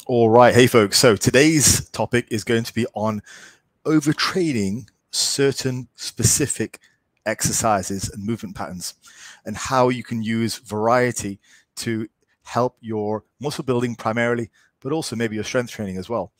All right. Hey, folks. So today's topic is going to be on overtraining certain specific exercises and movement patterns and how you can use variety to help your muscle building primarily, but also maybe your strength training as well.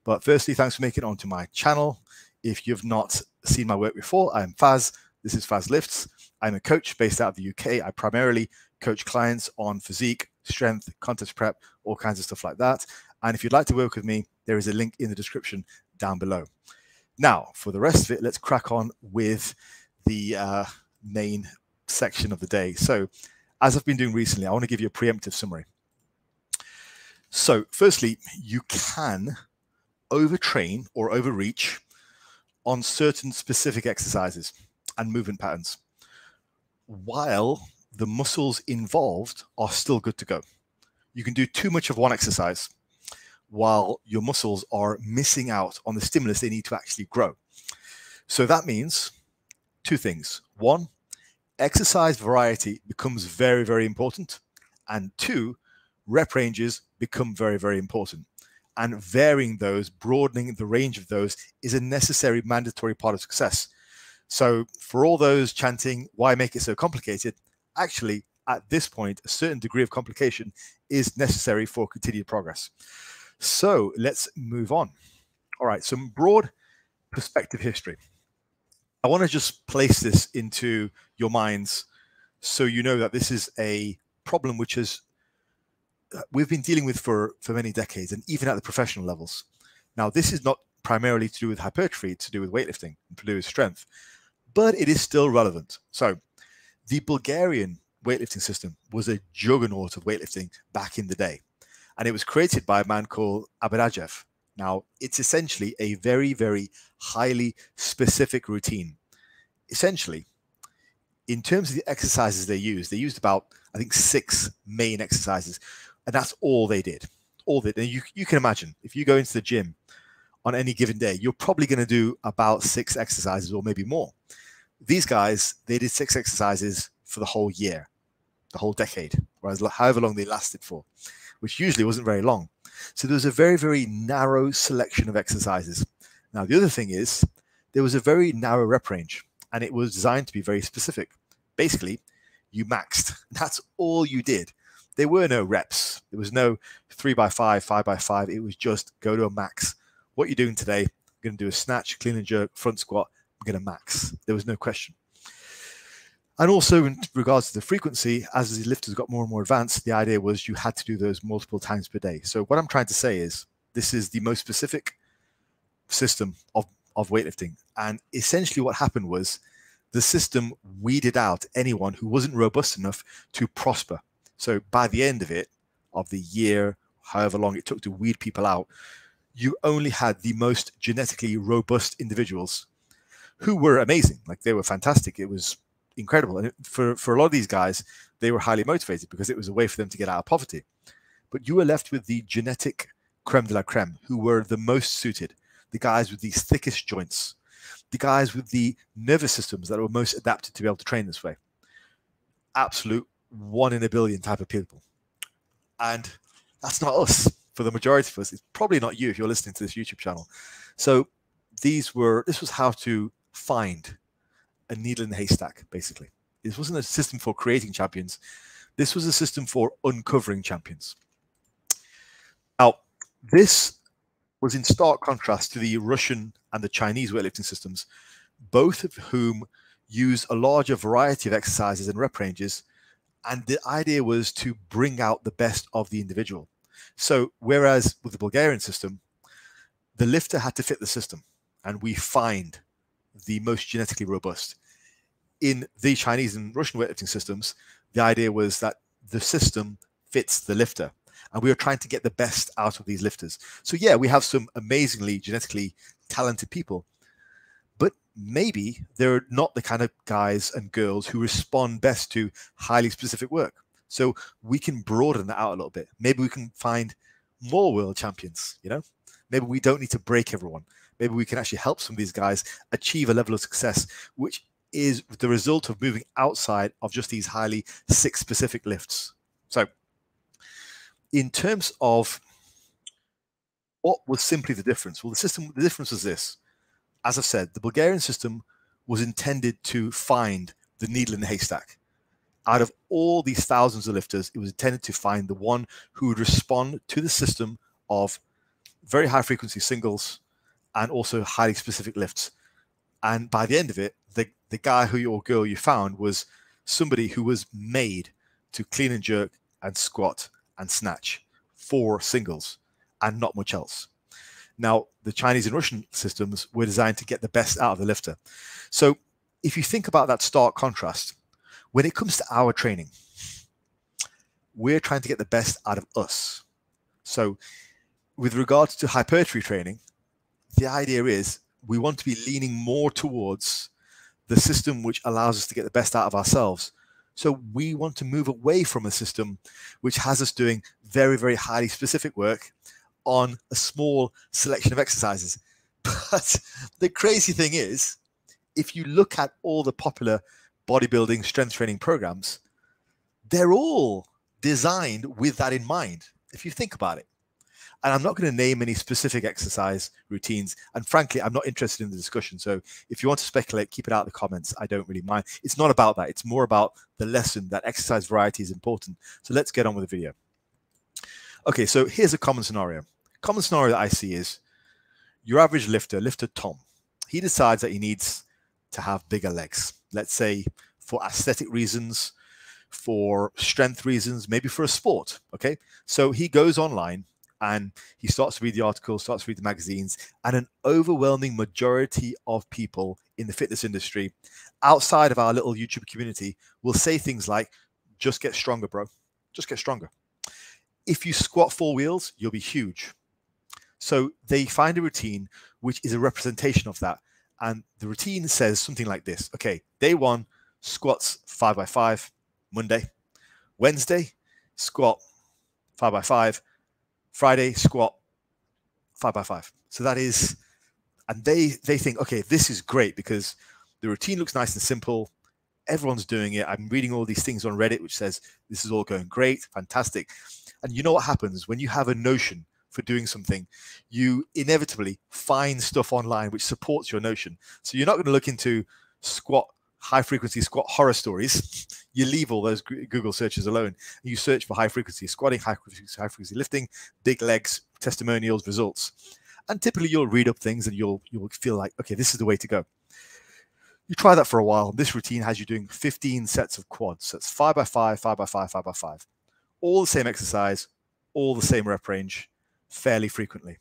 But firstly, thanks for making it onto my channel. If you've not seen my work before, I'm Faz. This is Fazlifts. I'm a coach based out of the UK. I primarily coach clients on physique, strength, contest prep, all kinds of stuff like that. And if you'd like to work with me, there is a link in the description down below. Now, for the rest of it, let's crack on with the main section of the day. So, as I've been doing recently, I want to give you a preemptive summary. So, firstly, you can overtrain or overreach on certain specific exercises and movement patterns, while the muscles involved are still good to go. You can do too much of one exercise while your muscles are missing out on the stimulus they need to actually grow. So that means two things. One, exercise variety becomes very, very important. And two, rep ranges become very, very important. And varying those, broadening the range of those is a necessary mandatory part of success. So for all those chanting, why make it so complicated? Actually, at this point, a certain degree of complication is necessary for continued progress. So let's move on. All right, some broad perspective history. I want to just place this into your minds so you know that this is a problem which we've been dealing with for many decades, and even at the professional levels. Now, this is not primarily to do with hypertrophy, it's to do with weightlifting, to do with strength, but it is still relevant. So the Bulgarian weightlifting system was a juggernaut of weightlifting back in the day. And it was created by a man called Abarajev. Now, it's essentially a very, very highly specific routine. Essentially, in terms of the exercises they used about, I think, 6 main exercises. And that's all they did. All they did. And you can imagine, if you go into the gym on any given day, you're probably going to do about 6 exercises or maybe more. These guys, they did 6 exercises for the whole year, the whole decade, whereas however long they lasted for, which usually wasn't very long. So there was a very, very narrow selection of exercises. Now, the other thing is there was a very narrow rep range, and it was designed to be very specific. Basically, you maxed. That's all you did. There were no reps. There was no 3x5, 5x5. It was just go to a max. What you're doing today, I'm going to do a snatch, clean and jerk, front squat. I'm going to max. There was no question. And also in regards to the frequency, as the lifters got more and more advanced, the idea was you had to do those multiple times per day. So what I'm trying to say is this is the most specific system of weightlifting. And essentially what happened was the system weeded out anyone who wasn't robust enough to prosper. So by the end of it, of the year, however long it took to weed people out, you only had the most genetically robust individuals who were amazing. Like, they were fantastic. It was incredible. And for a lot of these guys, they were highly motivated because it was a way for them to get out of poverty. But you were left with the genetic creme de la creme, who were the most suited, the guys with the thickest joints, the guys with the nervous systems that were most adapted to be able to train this way. Absolute 1 in a billion type of people. And that's not us. For the majority of us, it's probably not you if you're listening to this YouTube channel. So this was how to find a needle in the haystack, basically. This wasn't a system for creating champions. This was a system for uncovering champions. Now, this was in stark contrast to the Russian and the Chinese weightlifting systems, both of whom use a larger variety of exercises and rep ranges. And the idea was to bring out the best of the individual. So whereas with the Bulgarian system, the lifter had to fit the system, and we find the most genetically robust. In the Chinese and Russian weightlifting systems, the idea was that the system fits the lifter, and we are trying to get the best out of these lifters. So yeah, we have some amazingly genetically talented people, but maybe they're not the kind of guys and girls who respond best to highly specific work. So we can broaden that out a little bit. Maybe we can find more world champions, you know? Maybe we don't need to break everyone. Maybe we can actually help some of these guys achieve a level of success, which is the result of moving outside of just these highly 6 specific lifts. So in terms of what was simply the difference? Well, the difference was this. As I've said, the Bulgarian system was intended to find the needle in the haystack. Out of all these thousands of lifters, it was intended to find the one who would respond to the system of very high frequency singles and also highly specific lifts. And by the end of it, the guy or girl you found was somebody who was made to clean and jerk and squat and snatch for singles and not much else. Now, the Chinese and Russian systems were designed to get the best out of the lifter. So if you think about that stark contrast, when it comes to our training, we're trying to get the best out of us. So with regards to hypertrophy training, the idea is we want to be leaning more towards the system which allows us to get the best out of ourselves. So we want to move away from a system which has us doing very, very highly specific work on a small selection of exercises. But the crazy thing is, if you look at all the popular bodybuilding strength training programs, they're all designed with that in mind, if you think about it. And I'm not going to name any specific exercise routines. And frankly, I'm not interested in the discussion. So if you want to speculate, keep it out in the comments. I don't really mind. It's not about that. It's more about the lesson that exercise variety is important. So let's get on with the video. Okay, so here's a common scenario. Common scenario that I see is your average lifter Tom. He decides that he needs to have bigger legs. Let's say for aesthetic reasons, for strength reasons, maybe for a sport. Okay, so he goes online and he starts to read the articles, starts to read the magazines, and an overwhelming majority of people in the fitness industry outside of our little YouTube community will say things like, just get stronger, bro. Just get stronger. If you squat 4 wheels, you'll be huge. So they find a routine which is a representation of that. And the routine says something like this. Okay, day 1, squats 5x5, Monday. Wednesday, squat 5x5. Friday, squat 5x5. So that is, and they think, okay, this is great because the routine looks nice and simple. Everyone's doing it. I'm reading all these things on Reddit, which says this is all going great, fantastic. And you know what happens when you have a notion for doing something, you inevitably find stuff online which supports your notion. So you're not going to look into high frequency squat horror stories. You leave all those Google searches alone. You search for high frequency squatting, high frequency lifting, big legs, testimonials, results. And typically you'll read up things and you'll feel like, okay, this is the way to go. You try that for a while. This routine has you doing 15 sets of quads. So it's 5x5, 5x5, 5x5. All the same exercise, all the same rep range, fairly frequently.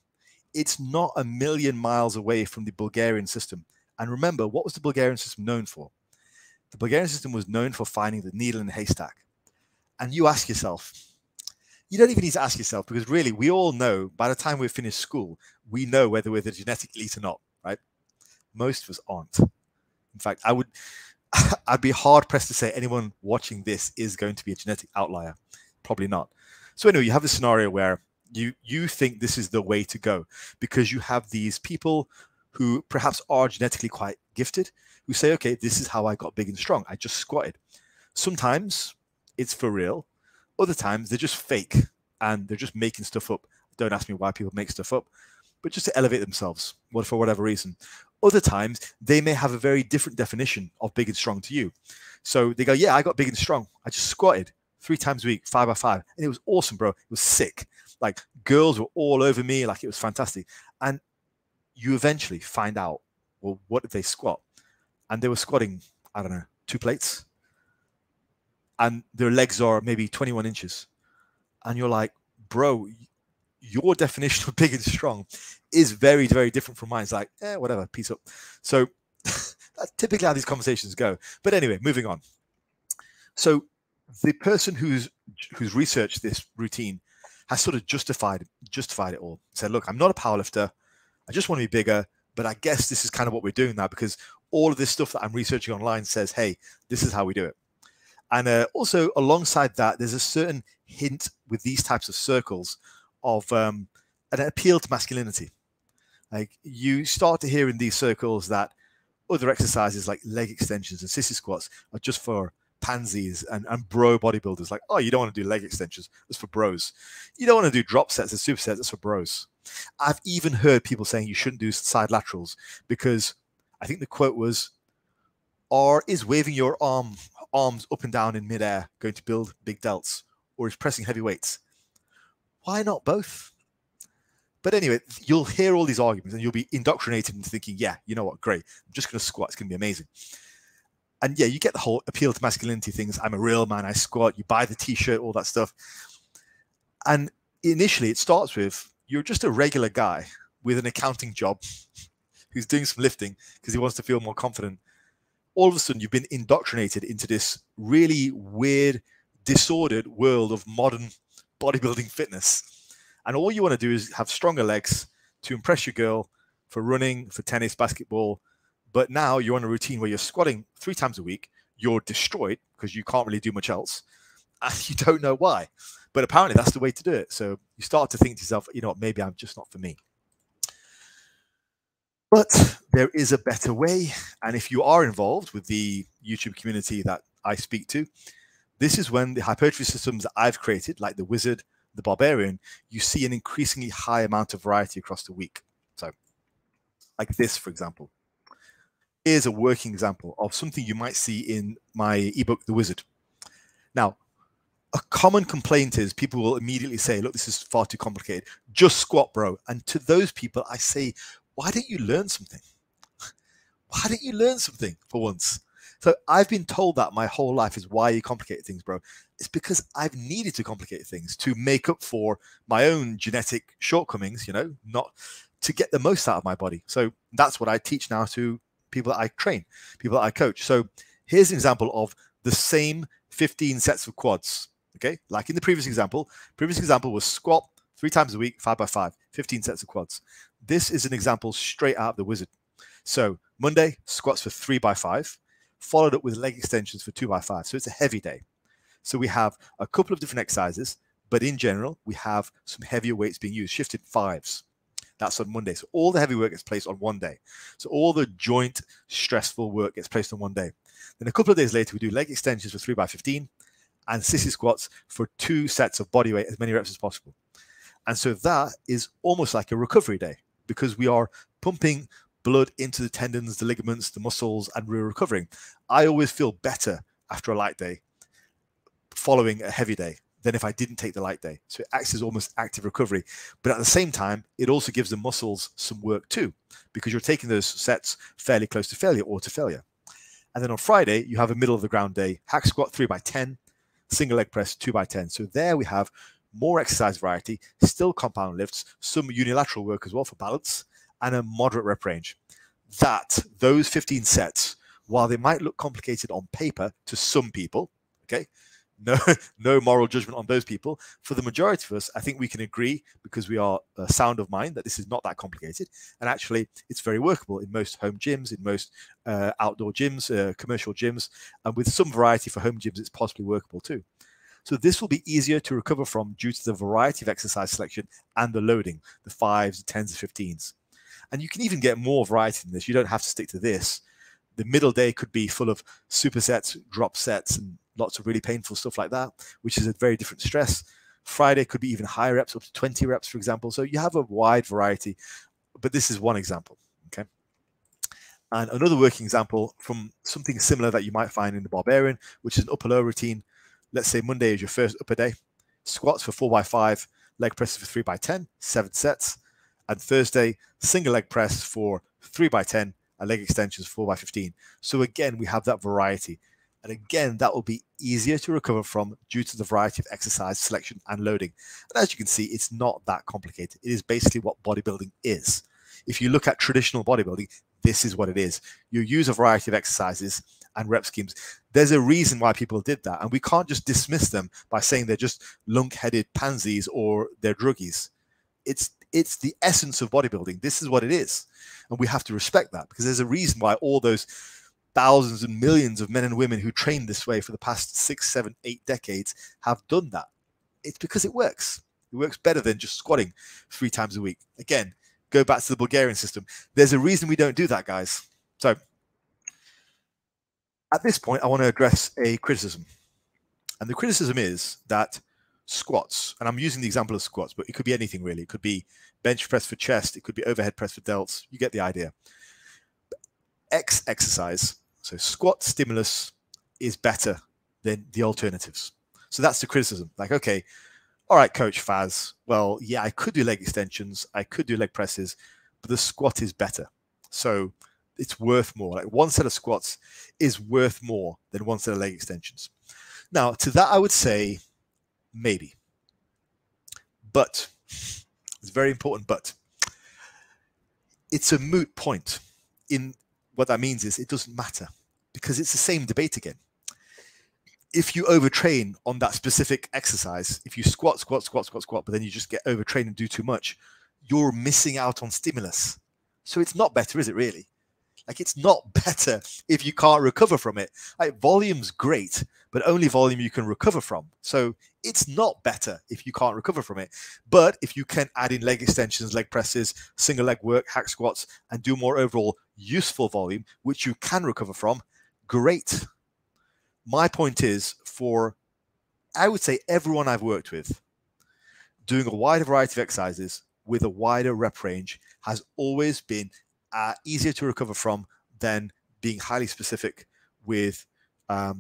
It's not a million miles away from the Bulgarian system. And remember, what was the Bulgarian system known for? The Bulgarian system was known for finding the needle in the haystack. And you ask yourself, you don't even need to ask yourself, because really we all know by the time we've finished school, we know whether we're the genetic elite or not, right? Most of us aren't. In fact, I'd be hard pressed to say anyone watching this is going to be a genetic outlier. Probably not. So anyway, you have this scenario where you think this is the way to go because you have these people who perhaps are genetically quite gifted, who say, okay, this is how I got big and strong. I just squatted. Sometimes it's for real. Other times they're just fake and they're just making stuff up. Don't ask me why people make stuff up, but just to elevate themselves, for whatever reason. Other times they may have a very different definition of big and strong to you. So they go, yeah, I got big and strong. I just squatted 3 times a week, 5x5. And it was awesome, bro. It was sick. Like girls were all over me. Like it was fantastic. And you eventually find out, well, what did they squat? And they were squatting, I don't know, 2 plates. And their legs are maybe 21 inches. And you're like, bro, your definition of big and strong is very, very different from mine. It's like, whatever, peace up. So that's typically how these conversations go. But anyway, moving on. So the person who's researched this routine has sort of justified it all. Said, look, I'm not a powerlifter. I just want to be bigger, but I guess this is kind of what we're doing now because all of this stuff that I'm researching online says, hey, this is how we do it. And also alongside that, there's a certain hint with these types of circles of an appeal to masculinity. Like you start to hear in these circles that other exercises like leg extensions and sissy squats are just for pansies and bro bodybuilders. Like, oh, you don't want to do leg extensions. That's for bros. You don't want to do drop sets and supersets. That's for bros. I've even heard people saying you shouldn't do side laterals because I think the quote was, or is waving your arms up and down in midair going to build big delts, or is pressing heavy weights? Why not both? But anyway, you'll hear all these arguments and you'll be indoctrinated into thinking, yeah, you know what, great, I'm just going to squat, it's going to be amazing. And yeah, you get the whole appeal to masculinity things. I'm a real man, I squat, you buy the t-shirt, all that stuff. And initially it starts with, you're just a regular guy with an accounting job who's doing some lifting because he wants to feel more confident. All of a sudden, you've been indoctrinated into this really weird, disordered world of modern bodybuilding fitness. And all you want to do is have stronger legs to impress your girl for running, for tennis, basketball. But now you're on a routine where you're squatting 3 times a week. You're destroyed because you can't really do much else. And you don't know why. But apparently that's the way to do it. So you start to think to yourself, you know what, maybe I'm just not for me. But there is a better way. And if you are involved with the YouTube community that I speak to, this is when the hypertrophy systems that I've created, like the Wizard, the Barbarian, you see an increasingly high amount of variety across the week. So like this, for example. Here's a working example of something you might see in my ebook, The Wizard. Now, a common complaint is people will immediately say, look, this is far too complicated. Just squat, bro. And to those people, I say, why don't you learn something? Why don't you learn something for once? So I've been told that my whole life is why you complicate things, bro. It's because I've needed to complicate things to make up for my own genetic shortcomings, you know, not to get the most out of my body. So that's what I teach now to people that I train, people that I coach. So here's an example of the same 15 sets of quads. Okay, like in the previous example was squat 3 times a week, 5 by 5, 15 sets of quads. This is an example straight out of the Wizard. So Monday, squats for 3 by 5, followed up with leg extensions for 2 by 5. So it's a heavy day. So we have a couple of different exercises, but in general, we have some heavier weights being used, shifted 5s. That's on Monday. So all the heavy work gets placed on one day. So all the joint stressful work gets placed on one day. Then a couple of days later, we do leg extensions for 3 by 15 and sissy squats for 2 sets of body weight, as many reps as possible. And so that is almost like a recovery day because we are pumping blood into the tendons, the ligaments, the muscles, and we're recovering. I always feel better after a light day following a heavy day than if I didn't take the light day. So it acts as almost active recovery. But at the same time, it also gives the muscles some work too, because you're taking those sets fairly close to failure or to failure. And then on Friday, you have a middle of the ground day, hack squat 3 by 10, single leg press 2 by 10. So there we have more exercise variety, still compound lifts, some unilateral work as well for balance, and a moderate rep range. Those 15 sets, while they might look complicated on paper to some people, okay, no moral judgment on those people. For the majority of us, I think we can agree, because we are sound of mind, that this is not that complicated. And actually, it's very workable in most home gyms, in most outdoor gyms, commercial gyms. And with some variety for home gyms, it's possibly workable too. So this will be easier to recover from due to the variety of exercise selection and the loading, the 5s, the 10s, the 15s. And you can even get more variety than this. You don't have to stick to this. The middle day could be full of supersets, drop sets, and lots of really painful stuff like that, which is a very different stress. Friday could be even higher reps, up to 20 reps, for example. So you have a wide variety, but this is one example, okay? And another working example from something similar that you might find in the Barbarian, which is an upper-lower routine. Let's say Monday is your first upper day. Squats for 4 by 5, leg presses for 3 by 10, 7 sets. And Thursday, single leg press for 3 by 10, and leg extensions 4 by 15. So again, we have that variety. And again, that will be easier to recover from due to the variety of exercise selection and loading. And as you can see, it's not that complicated. It is basically what bodybuilding is. If you look at traditional bodybuilding, this is what it is. You use a variety of exercises and rep schemes. There's a reason why people did that. And we can't just dismiss them by saying they're just lunk-headed pansies or they're druggies. It's the essence of bodybuilding. This is what it is. And we have to respect that, because there's a reason why all those thousands and millions of men and women who trained this way for the past 6, 7, 8 decades have done that. It's because it works. It works better than just squatting 3 times a week. Again, go back to the Bulgarian system. There's a reason we don't do that, guys. So at this point, I want to address a criticism. And the criticism is that squats, and I'm using the example of squats, but it could be anything really. It could be bench press for chest. It could be overhead press for delts. You get the idea. X exercise, so squat stimulus is better than the alternatives. So that's the criticism. Like, okay, all right, Coach Faz, well, yeah, I could do leg extensions, I could do leg presses, but the squat is better. So it's worth more. Like one set of squats is worth more than one set of leg extensions. Now, to that, I would say maybe. But, it's very important, but it's a moot point. In what that means is it doesn't matter because it's the same debate again. If you overtrain on that specific exercise, if you squat, but then you just get overtrained and do too much, you're missing out on stimulus. So it's not better, is it really? Like, it's not better if you can't recover from it. Like, volume's great, but only volume you can recover from. So it's not better if you can't recover from it. But if you can add in leg extensions, leg presses, single leg work, hack squats, and do more overall useful volume, which you can recover from, great. My point is, for, I would say, everyone I've worked with, doing a wider variety of exercises with a wider rep range has always been easier to recover from than being highly specific with a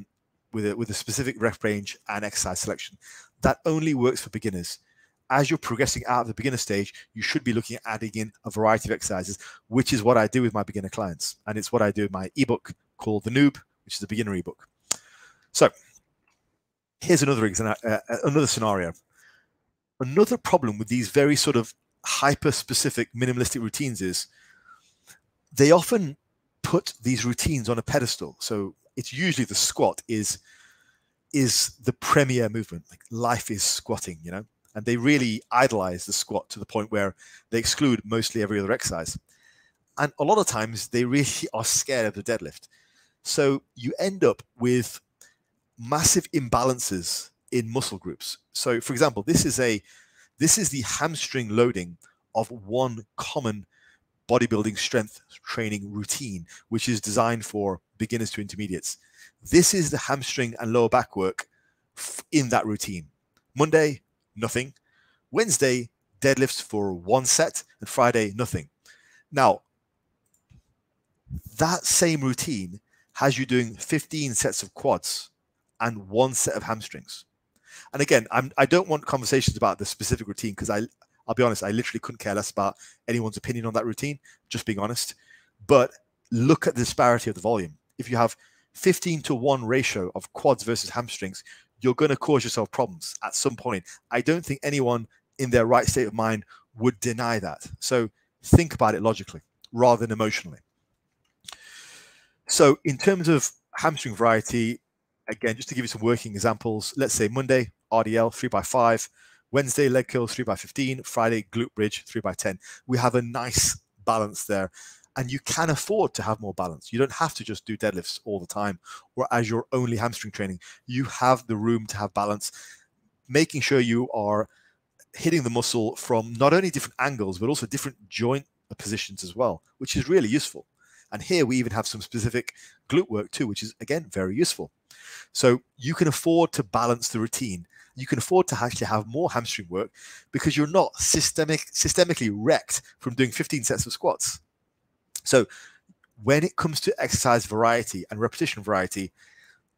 specific rep range and exercise selection. That only works for beginners. As you're progressing out of the beginner stage, you should be looking at adding in a variety of exercises, which is what I do with my beginner clients. And it's what I do in my ebook called The Noob, which is the beginner ebook. So here's another scenario. Another problem with these very sort of hyper-specific minimalistic routines is they often put these routines on a pedestal. So it's usually the squat is the premier movement. Like, life is squatting, you know, and they really idolize the squat to the point where they exclude mostly every other exercise. And a lot of times they really are scared of the deadlift. So you end up with massive imbalances in muscle groups. So for example, this is the hamstring loading of one common bodybuilding strength training routine, which is designed for beginners to intermediates. This is the hamstring and lower back work in that routine. Monday, nothing. Wednesday, deadlifts for 1 set, and Friday, nothing. Now, that same routine has you doing 15 sets of quads and 1 set of hamstrings. And again, I don't want conversations about the specific routine because I'll be honest, I literally couldn't care less about anyone's opinion on that routine, just being honest. But look at the disparity of the volume. If you have 15-to-1 ratio of quads versus hamstrings, you're going to cause yourself problems at some point. I don't think anyone in their right state of mind would deny that. So think about it logically rather than emotionally. So in terms of hamstring variety, again, just to give you some working examples, let's say Monday, RDL 3x5, Wednesday, leg curls 3x15, Friday, glute bridge 3x10. We have a nice balance there. And you can afford to have more balance. You don't have to just do deadlifts all the time or as your only hamstring training. You have the room to have balance, making sure you are hitting the muscle from not only different angles, but also different joint positions as well, which is really useful. And here we even have some specific glute work too, which is, again, very useful. So you can afford to balance the routine. You can afford to actually have more hamstring work because you're not systemically wrecked from doing 15 sets of squats. So when it comes to exercise variety and repetition variety,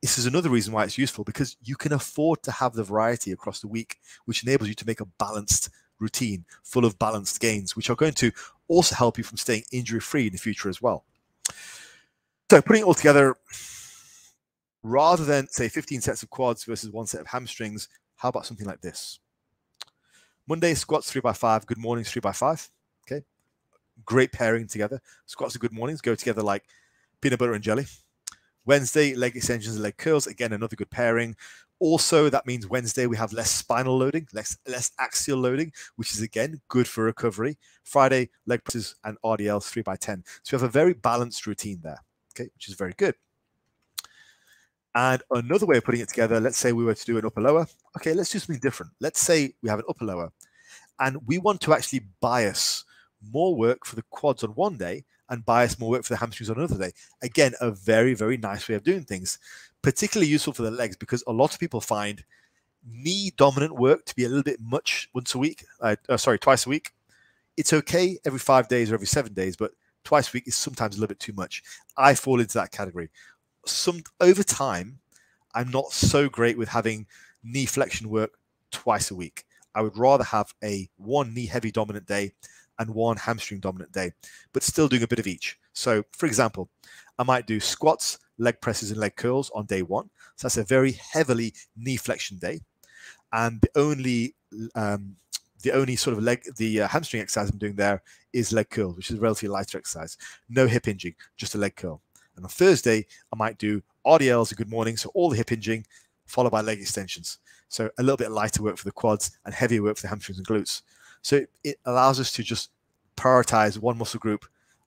this is another reason why it's useful, because you can afford to have the variety across the week, which enables you to make a balanced routine full of balanced gains, which are going to also help you from staying injury-free in the future as well. So putting it all together, rather than say 15 sets of quads versus 1 set of hamstrings, how about something like this? Monday, squats 3x5, good mornings 3x5. Okay. Great pairing together. Squats and good mornings go together like peanut butter and jelly. Wednesday, leg extensions and leg curls. Again, another good pairing. Also, that means Wednesday we have less spinal loading, less axial loading, which is, again, good for recovery. Friday, leg presses and RDLs 3x10. So we have a very balanced routine there, okay, which is very good. And another way of putting it together, let's say we were to do an upper lower. Okay, let's do something different. Let's say we have an upper lower and we want to actually bias more work for the quads on one day and bias more work for the hamstrings on another day. Again, a very, very nice way of doing things, particularly useful for the legs, because a lot of people find knee dominant work to be a little bit much twice a week. It's okay every 5 days or every 7 days, but twice a week is sometimes a little bit too much. I fall into that category. Over time, I'm not so great with having knee flexion work twice a week. I would rather have one knee heavy dominant day and one hamstring dominant day, but still doing a bit of each. So for example, I might do squats, leg presses and leg curls on day 1. So that's a very heavily knee flexion day. And the only sort of hamstring exercise I'm doing there is leg curl, which is a relatively lighter exercise. No hip hinging, just a leg curl. And on Thursday, I might do RDLs, a good morning, so all the hip hinging, followed by leg extensions. So a little bit lighter work for the quads and heavier work for the hamstrings and glutes. So it allows us to just prioritize one muscle group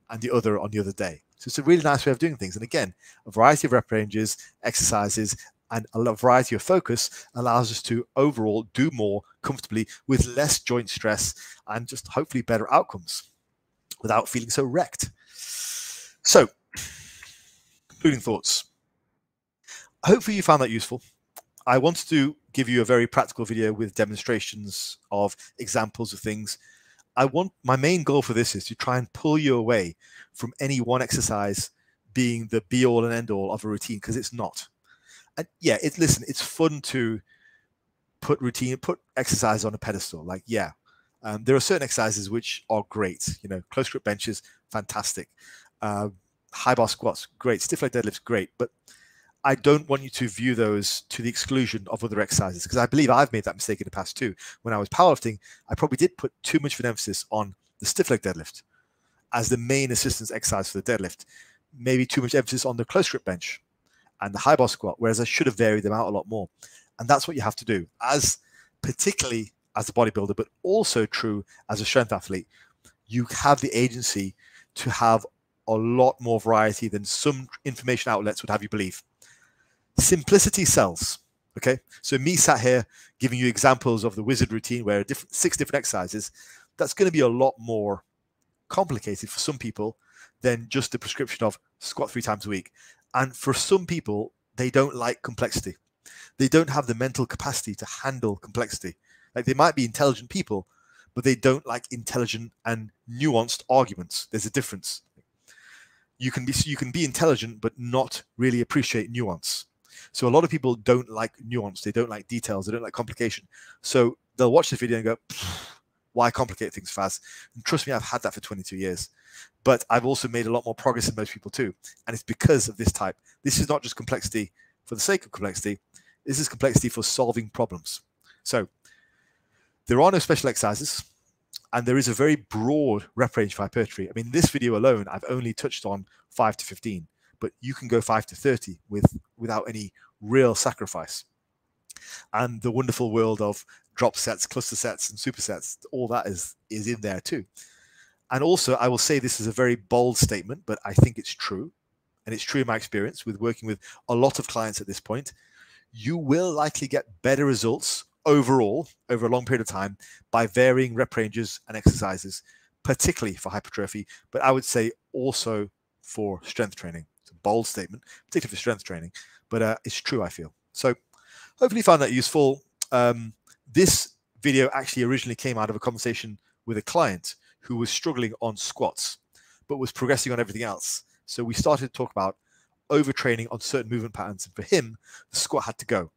and the other on the other day. So it's a really nice way of doing things. And again, a variety of rep ranges, exercises, and a variety of focus allows us to overall do more comfortably with less joint stress and just hopefully better outcomes without feeling so wrecked. So, concluding thoughts. Hopefully you found that useful. I wanted to give you a very practical video with demonstrations of examples of things. My main goal for this is to try and pull you away from any one exercise being the be all and end all of a routine, because it's not. And yeah, listen, it's fun to put exercise on a pedestal. Like, yeah, there are certain exercises which are great. You know, close grip benches, fantastic. High bar squats, great. Stiff leg deadlifts, great. But I don't want you to view those to the exclusion of other exercises, because I believe I've made that mistake in the past too. When I was powerlifting, I probably did put too much of an emphasis on the stiff leg deadlift as the main assistance exercise for the deadlift. Maybe too much emphasis on the close grip bench and the high bar squat, whereas I should have varied them out a lot more. And that's what you have to do, particularly as a bodybuilder, but also true as a strength athlete. You have the agency to have a lot more variety than some information outlets would have you believe. Simplicity sells. Okay, so me sat here giving you examples of the wizard routine where 6 different exercises, that's going to be a lot more complicated for some people than just the prescription of squat 3 times a week. And for some people, they don't like complexity. They don't have the mental capacity to handle complexity. Like, they might be intelligent people, but they don't like intelligent and nuanced arguments. There's a difference. You can be intelligent, but not really appreciate nuance. So a lot of people don't like nuance. They don't like details. They don't like complication. So they'll watch the video and go, why complicate things, Faz? And trust me, I've had that for 22 years. But I've also made a lot more progress than most people too. And it's because of this type. This is not just complexity for the sake of complexity. This is complexity for solving problems. So there are no special exercises. And there is a very broad rep range for hypertrophy. I mean, this video alone, I've only touched on 5 to 15. But you can go 5 to 30 without any real sacrifice. And the wonderful world of drop sets, cluster sets, and supersets, all that is in there too. And also, I will say this is a very bold statement, but I think it's true. And it's true in my experience with working with a lot of clients at this point. You will likely get better results overall over a long period of time by varying rep ranges and exercises, particularly for hypertrophy, but I would say also for strength training. It's a bold statement, particularly for strength training, but it's true, I feel. So hopefully you found that useful. This video actually originally came out of a conversation with a client who was struggling on squats, but was progressing on everything else. So we started to talk about overtraining on certain movement patterns. And for him, the squat had to go.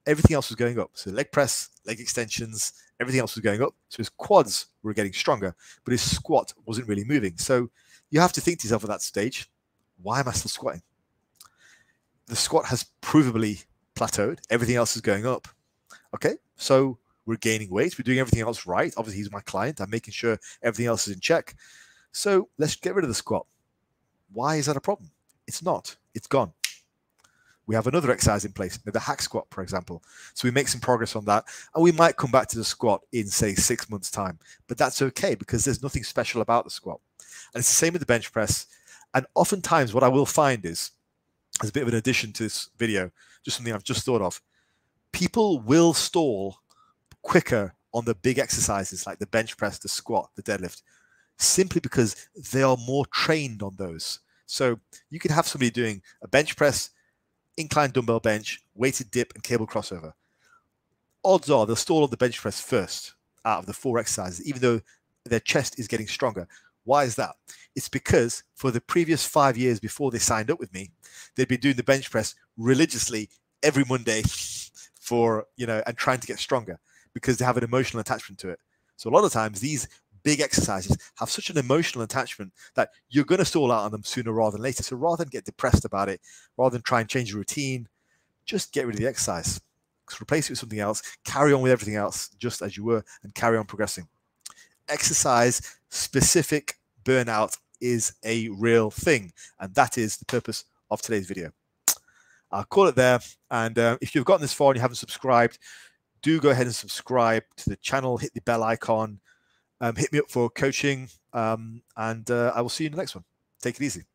Everything else was going up. So leg press, leg extensions, everything else was going up. So his quads were getting stronger, but his squat wasn't really moving. So you have to think to yourself at that stage, why am I still squatting? The squat has provably plateaued. Everything else is going up. Okay, so we're gaining weight. We're doing everything else right. Obviously, he's my client. I'm making sure everything else is in check. So let's get rid of the squat. Why is that a problem? It's not. It's gone. We have another exercise in place, the hack squat, for example. So we make some progress on that. And we might come back to the squat in, say, 6 months' time. But that's okay because there's nothing special about the squat. And it's the same with the bench press. And oftentimes what I will find is, as a bit of an addition to this video, just something I've just thought of, people will stall quicker on the big exercises like the bench press, the squat, the deadlift, simply because they are more trained on those. So you can have somebody doing a bench press, incline dumbbell bench, weighted dip, and cable crossover. odds are they'll stall on the bench press first out of the 4 exercises, even though their chest is getting stronger. Why is that? It's because for the previous 5 years before they signed up with me, they'd been doing the bench press religiously every Monday for, and trying to get stronger because they have an emotional attachment to it. So a lot of times these big exercises have such an emotional attachment that you're going to stall out on them sooner rather than later. So rather than get depressed about it, rather than try and change your routine, just get rid of the exercise. Replace it with something else, carry on with everything else just as you were, and carry on progressing. Exercise specific burnout is a real thing, and that is the purpose of today's video. I'll call it there, and if you've gotten this far and you haven't subscribed, do go ahead and subscribe to the channel, hit the bell icon, hit me up for coaching, and I will see you in the next one. Take it easy.